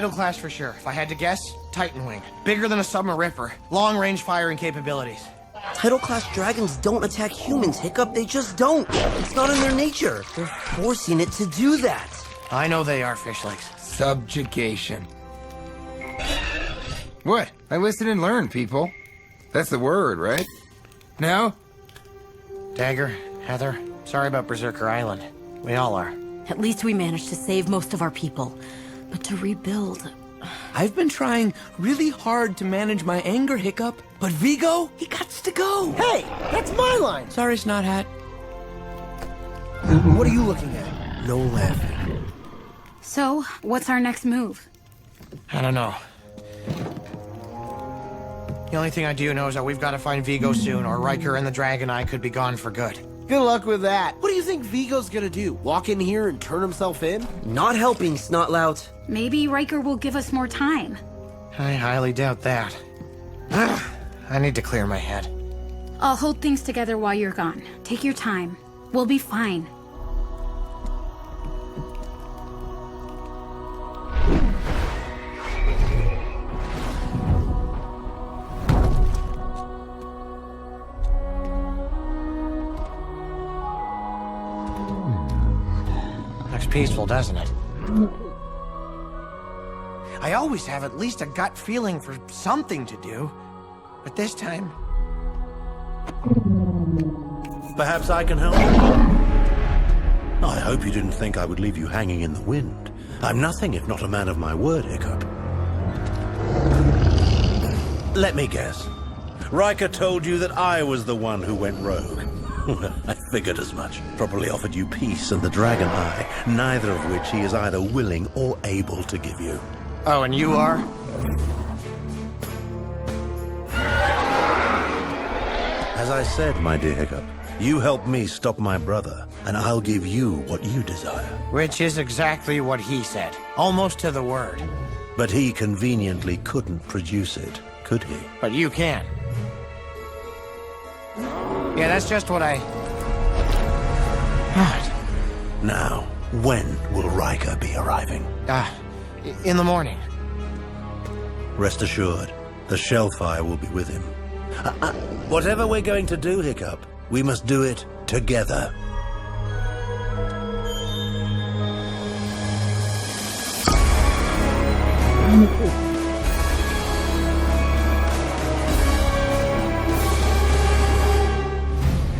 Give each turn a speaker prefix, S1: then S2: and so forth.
S1: Tidal class for sure. If I had to guess, Titan Wing. Bigger than a submariner. Long-range firing capabilities.
S2: Tidal class dragons don't attack humans, Hiccup. They just don't. It's not in their nature. They're forcing it to do that.
S1: I know they are, Fishlings.
S3: Subjugation. What? I listen and learn, people. That's the word, right? No?
S1: Dagger, Heather, sorry about Berserker Island. We all are.
S4: At least we managed to save most of our people. But to rebuild...
S5: I've been trying really hard to manage my anger, Hiccup. But Viggo, he gots to go.
S2: Hey, that's my line.
S5: Sorry, Snot Hat.
S2: What are you looking at? No laughing.
S6: So, what's our next move?
S1: I don't know. The only thing I do know is that we've got to find Viggo soon, or Riker and the Dragon Eye could be gone for good.
S7: Good luck with that. What do you think Viggo's gonna do? Walk in here and turn himself in?
S2: Not helping, Snotlout.
S6: Maybe Riker will give us more time.
S1: I highly doubt that. I need to clear my head.
S6: I'll hold things together while you're gone. Take your time. We'll be fine.
S1: Looks peaceful, doesn't it? I always have at least a gut feeling for something to do. But this time...
S8: Perhaps I can help? I hope you didn't think I would leave you hanging in the wind. I'm nothing if not a man of my word, Hiccup. Let me guess. Riker told you that I was the one who went rogue. I figured as much. Probably offered you peace and the Dragon Eye, neither of which he is either willing or able to give you.
S1: Oh, and you are?
S8: As I said, my dear Hiccup, you help me stop my brother, and I'll give you what you desire.
S1: Which is exactly what he said. Almost to the word.
S8: But he conveniently couldn't produce it, could he?
S1: But you can. Yeah, that's just what I...
S8: Now, when will Riker be arriving?
S1: In the morning.
S8: Rest assured, the Shellfire will be with him. Whatever we're going to do, Hiccup, we must do it together.